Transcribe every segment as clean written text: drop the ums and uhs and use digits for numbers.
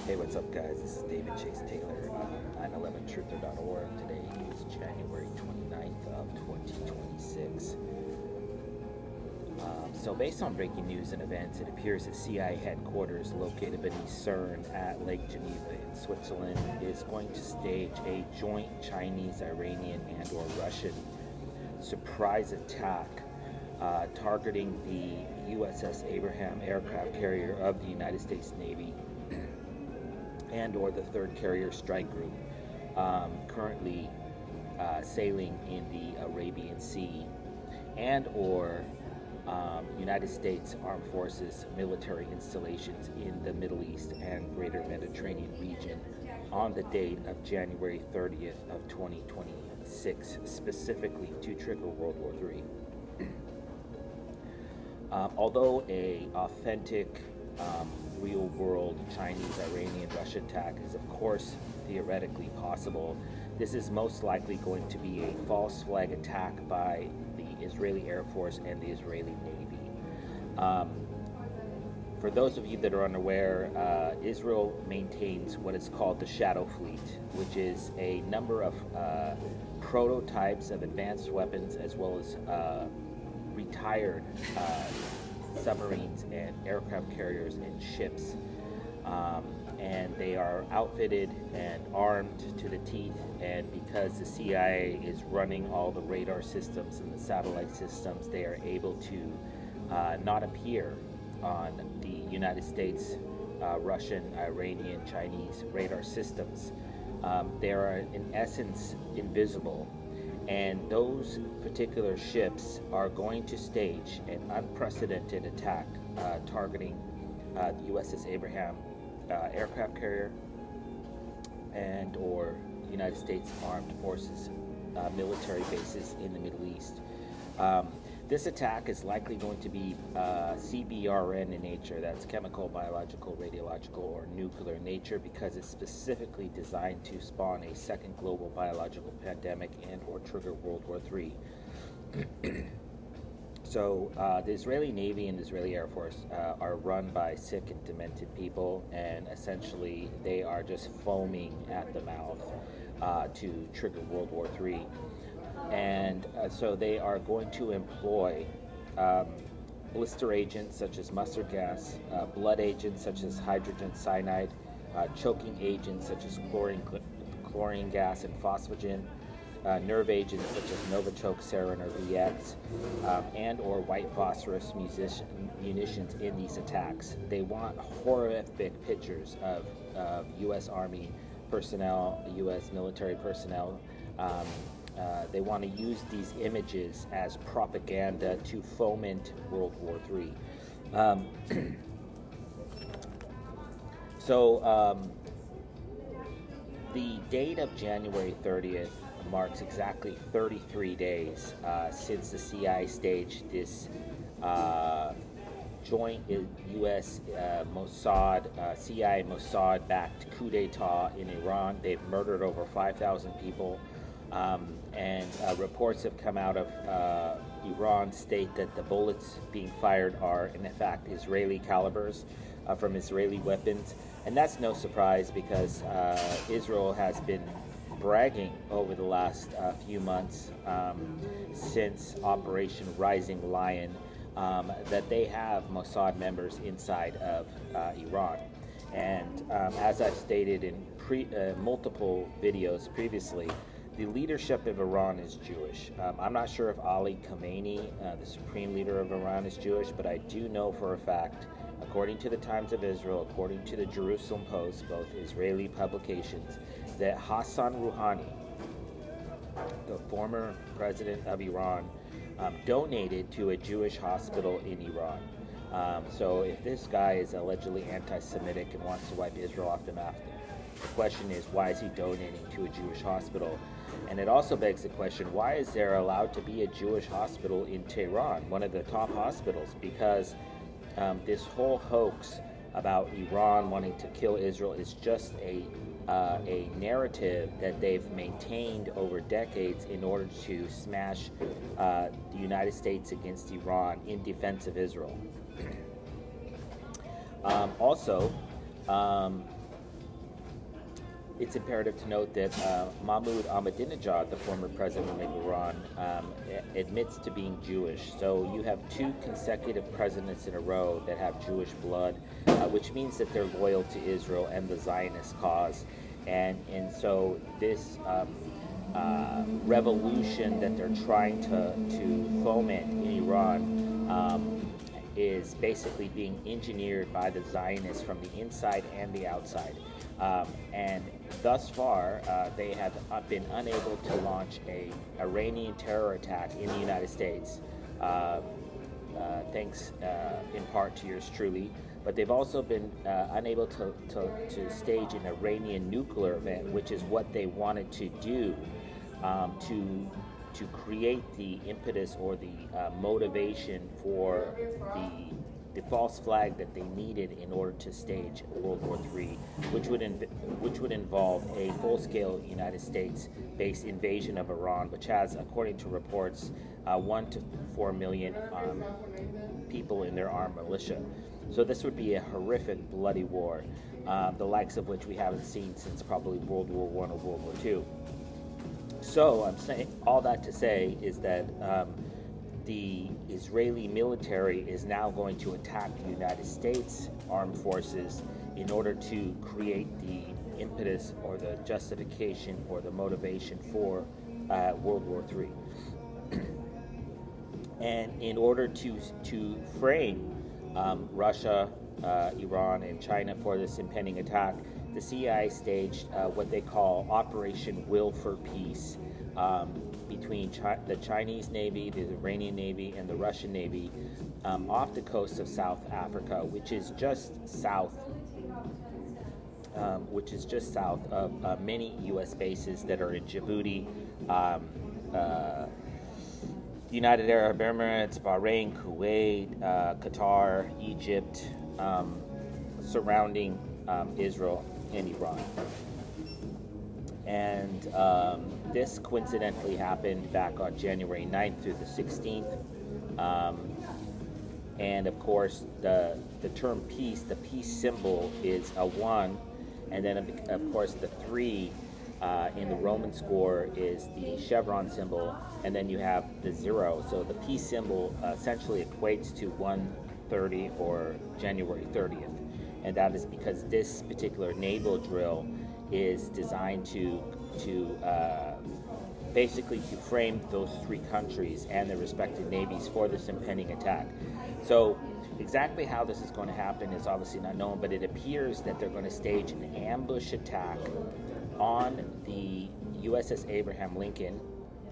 Hey, what's up, guys? This is David Chase Taylor, 911truther.org. Today is January 29th of 2026. So based on breaking news and events, it appears that CIA headquarters located beneath CERN at Lake Geneva in Switzerland is going to stage a joint Chinese, Iranian, and or Russian surprise attack targeting the USS Abraham aircraft carrier of the United States Navy and or the 3rd Carrier Strike Group, currently sailing in the Arabian Sea, and or United States Armed Forces military installations in the Middle East and Greater Mediterranean region on the date of January 30th of 2026, specifically to trigger World War III. Although a authentic, real-world Chinese, Iranian, Russian attack is of course theoretically possible, this is most likely going to be a false flag attack by the Israeli Air Force and the Israeli Navy. For those of you that are unaware, Israel maintains what is called the Shadow Fleet, which is a number of prototypes of advanced weapons as well as retired submarines and aircraft carriers and ships. And they are outfitted and armed to the teeth, and because the CIA is running all the radar systems and the satellite systems, they are able to not appear on the United States, Russian, Iranian, Chinese radar systems. They are in essence invisible, and those particular ships are going to stage an unprecedented attack targeting the USS Abraham aircraft carrier and or United States Armed Forces military bases in the Middle East. This attack is likely going to be CBRN in nature, that's chemical, biological, radiological, or nuclear in nature, because it's specifically designed to spawn a second global biological pandemic and or trigger World War III. So the Israeli Navy and the Israeli Air Force are run by sick and demented people, and essentially they are just foaming at the mouth to trigger World War III. And so they are going to employ blister agents such as mustard gas, blood agents such as hydrogen cyanide, choking agents such as chlorine gas and phosphagen, nerve agents such as Novichok, Sarin, or VX, and or white phosphorus munitions in these attacks. They want horrific pictures of U.S. Army personnel, U.S. military personnel. They want to use these images as propaganda to foment World War III. The date of January 30th marks exactly 33 days since the CIA staged this joint U.S. Mossad, CIA Mossad-backed coup d'etat in Iran. They've murdered over 5,000 people. And reports have come out of Iran state that the bullets being fired are in fact Israeli calibers from Israeli weapons, and that's no surprise because Israel has been bragging over the last few months since Operation Rising Lion that they have Mossad members inside of Iran. And as I've stated in multiple videos previously, the leadership of Iran is Jewish. I'm not sure if Ali Khamenei, the supreme leader of Iran, is Jewish, but I do know for a fact, according to the Times of Israel, according to the Jerusalem Post, both Israeli publications, that Hassan Rouhani, the former president of Iran, donated to a Jewish hospital in Iran. So if this guy is allegedly anti-Semitic and wants to wipe Israel off the map, the question is, why is he donating to a Jewish hospital? And it also begs the question, why is there allowed to be a Jewish hospital in Tehran, one of the top hospitals? Because this whole hoax about Iran wanting to kill Israel is just a narrative that they've maintained over decades in order to smash the United States against Iran in defense of Israel. it's imperative to note that Mahmoud Ahmadinejad, the former president of Iran, admits to being Jewish. So you have two consecutive presidents in a row that have Jewish blood, which means that they're loyal to Israel and the Zionist cause. And so this revolution that they're trying to foment in Iran is basically being engineered by the Zionists from the inside and the outside. And thus far, they have been unable to launch an Iranian terror attack in the United States, thanks in part to yours truly. But they've also been unable to stage an Iranian nuclear event, which is what they wanted to do to create the impetus or the motivation for the false flag that they needed in order to stage World War III, which would involve a full-scale United States-based invasion of Iran, which has, according to reports, 1 to 4 million people in their armed militia. So this would be a horrific, bloody war, the likes of which we haven't seen since probably World War I or World War II. So I'm saying all that to say is that the Israeli military is now going to attack the United States armed forces in order to create the impetus or the justification or the motivation for World War III. And in order to frame Russia, Iran, and China for this impending attack, the CIA staged what they call Operation Will for Peace between the Chinese Navy, the Iranian Navy, and the Russian Navy off the coast of South Africa, which is just south of many U.S. bases that are in Djibouti, the United Arab Emirates, Bahrain, Kuwait, Qatar, Egypt, surrounding Israel and Iran. And this coincidentally happened back on January 9th through the 16th. And of course, the term peace, the peace symbol is a 1, and then of course the 3 in the Roman score is the chevron symbol, and then you have the 0. So the peace symbol essentially equates to 1/30 or January 30th. And that is because this particular naval drill is designed to basically to frame those 3 countries and their respective navies for this impending attack. So exactly how this is going to happen is obviously not known, but it appears that they're going to stage an ambush attack on the USS Abraham Lincoln.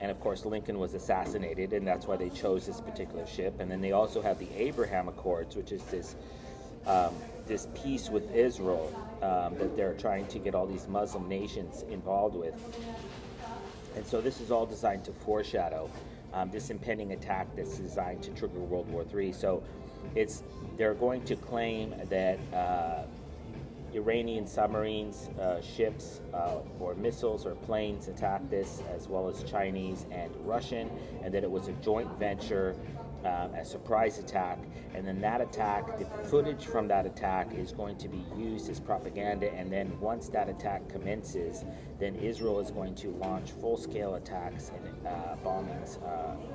And of course, Lincoln was assassinated, and that's why they chose this particular ship. And then they also have the Abraham Accords, which is this peace with Israel that they're trying to get all these Muslim nations involved with. And so this is all designed to foreshadow this impending attack that's designed to trigger World War III. So they're going to claim that Iranian submarines, ships, or missiles or planes attacked this, as well as Chinese and Russian, and that it was a joint venture, a surprise attack. And then that attack, the footage from that attack is going to be used as propaganda, and then once that attack commences, then Israel is going to launch full-scale attacks and bombings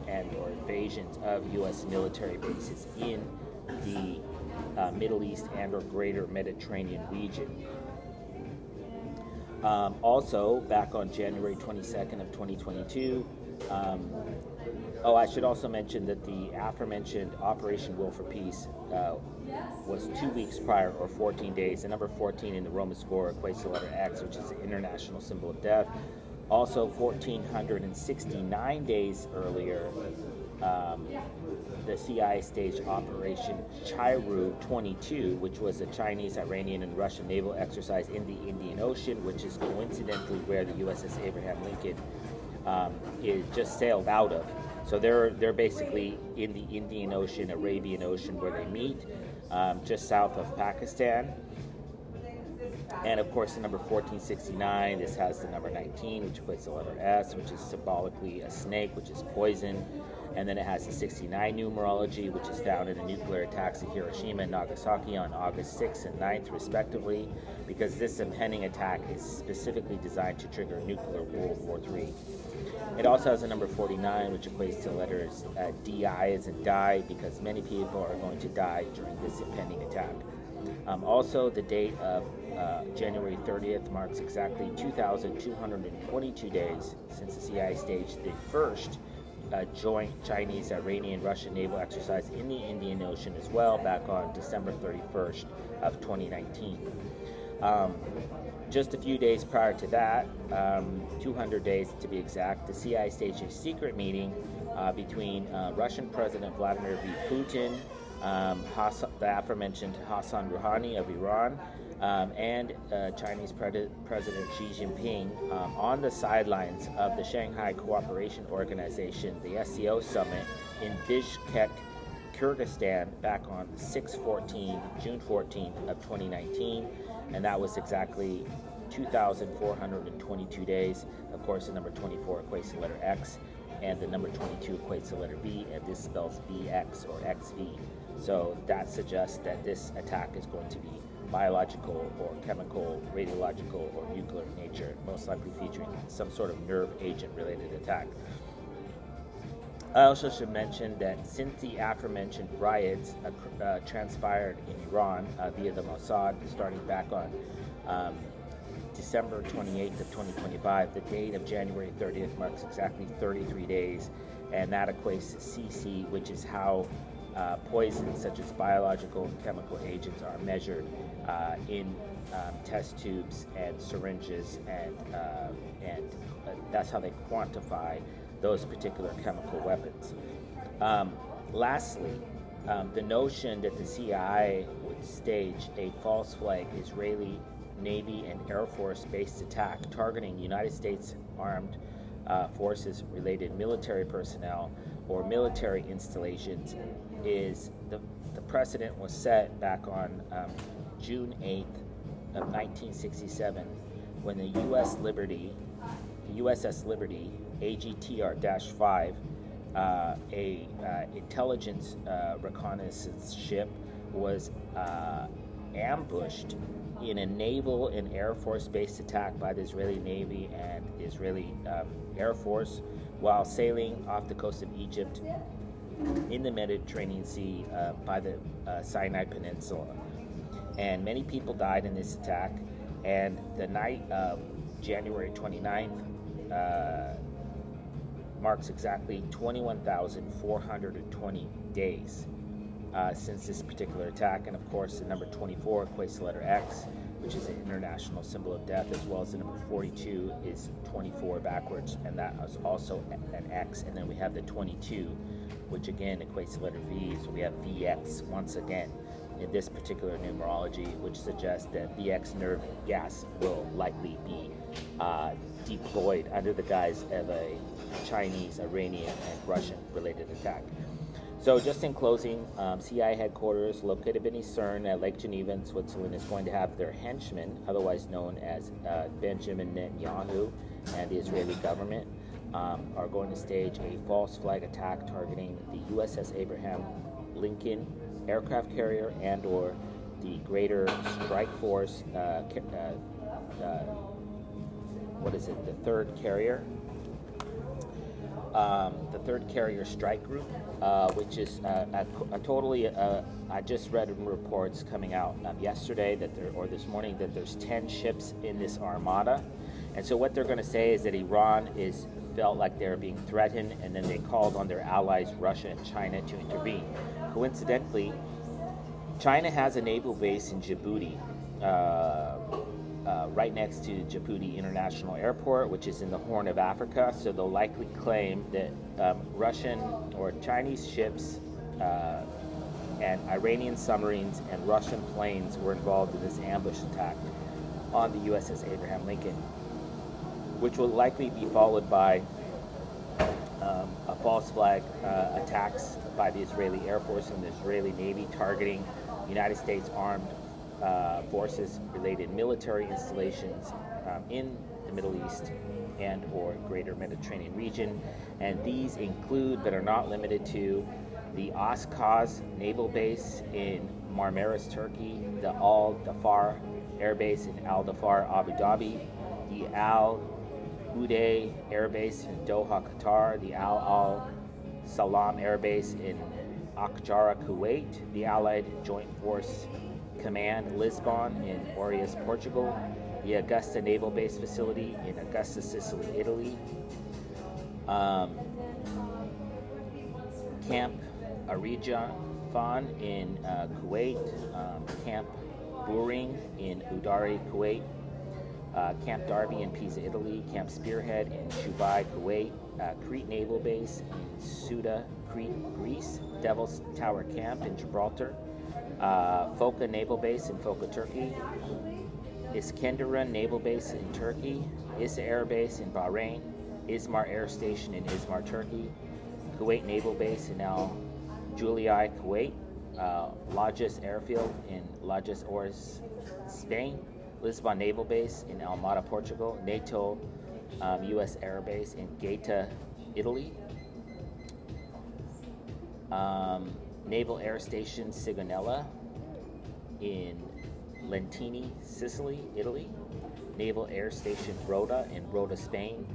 and or invasions of U.S. military bases in the Middle East and or greater Mediterranean region. Also, back on January 22nd of 2022, I should also mention that the aforementioned Operation Will for Peace was 2 weeks prior, or 14 days. The number 14 in the Roman score equates to the letter X, which is the international symbol of death. Also, 1,469 days earlier, the CIA staged Operation Chairu 22, which was a Chinese, Iranian, and Russian naval exercise in the Indian Ocean, which is coincidentally where the USS Abraham Lincoln is just sailed out of. So they're basically in the Indian Ocean, Arabian Ocean, where they meet, just south of Pakistan. And of course, the number 1469, this has the number 19, which equates to the letter S, which is symbolically a snake, which is poison. And then it has the 69 numerology, which is found in the nuclear attacks of Hiroshima and Nagasaki on August 6th and 9th, respectively, because this impending attack is specifically designed to trigger nuclear World War III. It also has a number 49, which equates to letters DI as in die, because many people are going to die during this impending attack. Also, the date of January 30th marks exactly 2,222 days since the CIA staged the first joint Chinese, Iranian, Russian naval exercise in the Indian Ocean as well, back on December 31st of 2019. Just a few days prior to that, 200 days to be exact, the CIA staged a secret meeting between Russian President Vladimir V. Putin, the aforementioned Hassan Rouhani of Iran, and Chinese President Xi Jinping on the sidelines of the Shanghai Cooperation Organization, the SCO summit in Bishkek, Kyrgyzstan, back on June 14th of 2019, and that was exactly 2,422 days. Of course, the number 24 equates to the letter X, and the number 22 equates to the letter V, and this spells VX or XV. So that suggests that this attack is going to be biological or chemical, radiological, or nuclear in nature, most likely featuring some sort of nerve agent related attack. I also should mention that since the aforementioned riots transpired in Iran via the Mossad, starting back on December 28th of 2025, the date of January 30th marks exactly 33 days, and that equates to CC, which is how poisons such as biological and chemical agents are measured in test tubes and syringes, and that's how they quantify those particular chemical weapons. Lastly, the notion that the CIA would stage a false flag Israeli Navy and Air Force based attack targeting United States armed forces related military personnel or military installations is the precedent was set back on June 8th of 1967 when the USS Liberty AGTR-5, a intelligence reconnaissance ship, was ambushed in a naval and Air Force-based attack by the Israeli Navy and Israeli Air Force while sailing off the coast of Egypt in the Mediterranean Sea by the Sinai Peninsula. And many people died in this attack, and the night of January 29th marks exactly 21,420 days since this particular attack. And of course, the number 24 equates to the letter X, which is an international symbol of death, as well as the number 42 is 24 backwards, and that is also an X. And then we have the 22, which again equates to the letter V, so we have VX once again in this particular numerology, which suggests that VX nerve gas will likely be deployed under the guise of a Chinese, Iranian, and Russian related attack. So just in closing, CIA headquarters located beneath CERN at Lake Geneva in Switzerland is going to have their henchmen, otherwise known as Benjamin Netanyahu and the Israeli government, are going to stage a false flag attack targeting the USS Abraham Lincoln aircraft carrier and or the Greater Strike Force, the third carrier? The third carrier strike group, which is a totally, I just read in reports coming out yesterday this morning that there's 10 ships in this armada. And so what they're going to say is that Iran felt like they were being threatened, and then they called on their allies, Russia and China, to intervene. Coincidentally, China has a naval base in Djibouti, right next to Djibouti International Airport, which is in the Horn of Africa. So they'll likely claim that Russian or Chinese ships and Iranian submarines and Russian planes were involved in this ambush attack on the USS Abraham Lincoln, which will likely be followed by a false flag attacks by the Israeli Air Force and the Israeli Navy targeting United States armed forces related military installations in the Middle East and or Greater Mediterranean region. And these include, but are not limited to, the Oskaz Naval Base in Marmaris, Turkey, the Al Dhafar Air Base in Al Dhafar, Abu Dhabi, the Al Uday Air Base in Doha, Qatar, the Al Salam Air Base in Akjara, Kuwait, the Allied Joint Force Command Lisbon in Orius, Portugal, the Augusta Naval Base Facility in Augusta, Sicily, Italy, Camp Arifan in Kuwait, Camp Buring in Udari, Kuwait, Camp Darby in Pisa, Italy, Camp Spearhead in Shubai, Kuwait, Crete Naval Base in Suda, Crete, Greece, Devil's Tower Camp in Gibraltar, Foka Naval Base in Foka, Turkey, Iskenderun Naval Base in Turkey, Issa Air Base in Bahrain, Izmar Air Station in Izmar, Turkey, Kuwait Naval Base in Al Juliai, Kuwait, Lajes Airfield in Lajes, Oris, Spain, Lisbon Naval Base in Almada, Portugal, NATO U.S. Air Base in Gaeta, Italy, Naval Air Station Sigonella in Lentini, Sicily, Italy, Naval Air Station Rota in Rota, Spain,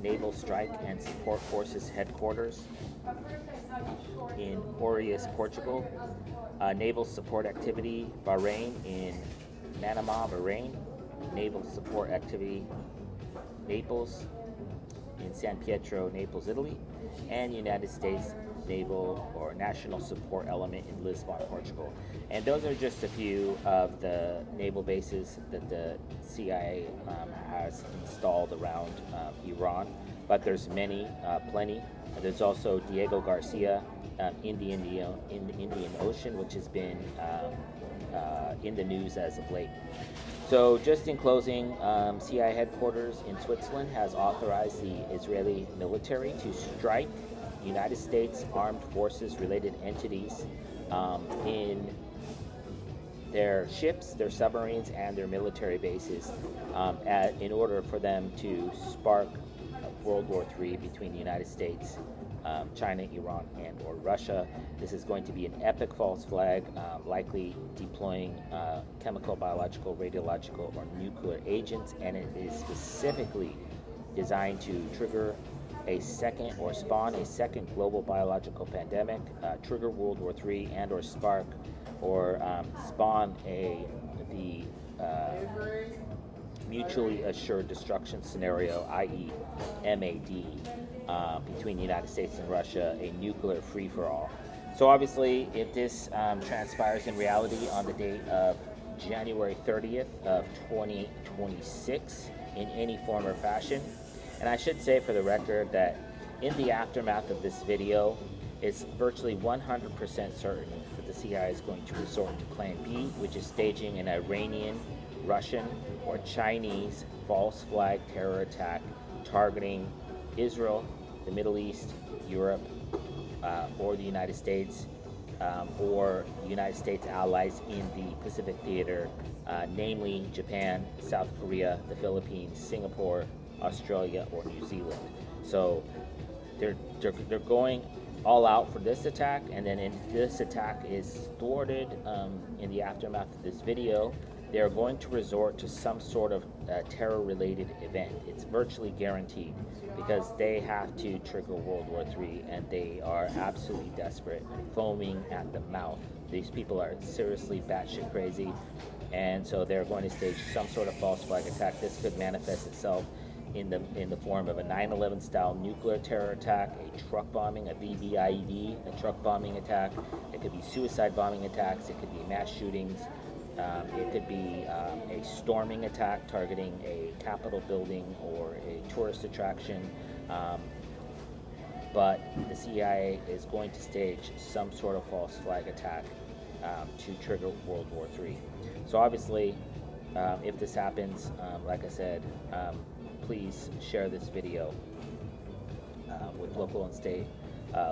Naval Strike and Support Forces Headquarters in Orius, Portugal, Naval Support Activity Bahrain in Manama, Bahrain, Naval Support Activity Naples in San Pietro, Naples, Italy, and United States Naval or National Support Element in Lisbon, Portugal. And those are just a few of the naval bases that the CIA has installed around Iran, but there's plenty. There's also Diego Garcia in the Indian Ocean, which has been in the news as of late. So just in closing, CIA headquarters in Switzerland has authorized the Israeli military to strike United States Armed Forces related entities in their ships, their submarines, and their military bases in order for them to spark World War III between the United States, China, Iran, and or Russia. This is going to be an epic false flag, likely deploying chemical, biological, radiological, or nuclear agents, and it is specifically designed to trigger a second or spawn a second global biological pandemic, trigger World War III, and or spark or spawn the mutually assured destruction scenario, i.e. MAD, between the United States and Russia, a nuclear free-for-all. So obviously, if this transpires in reality on the date of January 30th of 2026 in any form or fashion, and I should say for the record that in the aftermath of this video, it's virtually 100% certain that the CIA is going to resort to Plan B, which is staging an Iranian, Russian, or Chinese false flag terror attack targeting Israel, the Middle East, Europe, or the United States, or United States allies in the Pacific Theater, namely Japan, South Korea, the Philippines, Singapore, Australia, or New Zealand. So they're going all out for this attack, and then if this attack is thwarted in the aftermath of this video, they're going to resort to some sort of terror-related event. It's virtually guaranteed because they have to trigger World War III, and they are absolutely desperate and foaming at the mouth. These people are seriously batshit crazy, and so they're going to stage some sort of false flag attack. This could manifest itself in the form of a 9/11 style nuclear terror attack, a truck bombing, a VBIED, a truck bombing attack. It could be suicide bombing attacks. It could be mass shootings. It could be a storming attack targeting a Capitol building or a tourist attraction. But the CIA is going to stage some sort of false flag attack to trigger World War III. So obviously, if this happens, like I said, please share this video with local and state,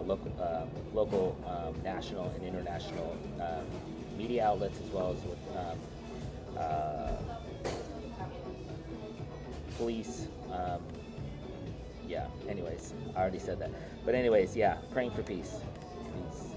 local, national, and international media outlets, as well as with police. Yeah. Anyways, I already said that. But anyways, yeah. Praying for peace. Peace.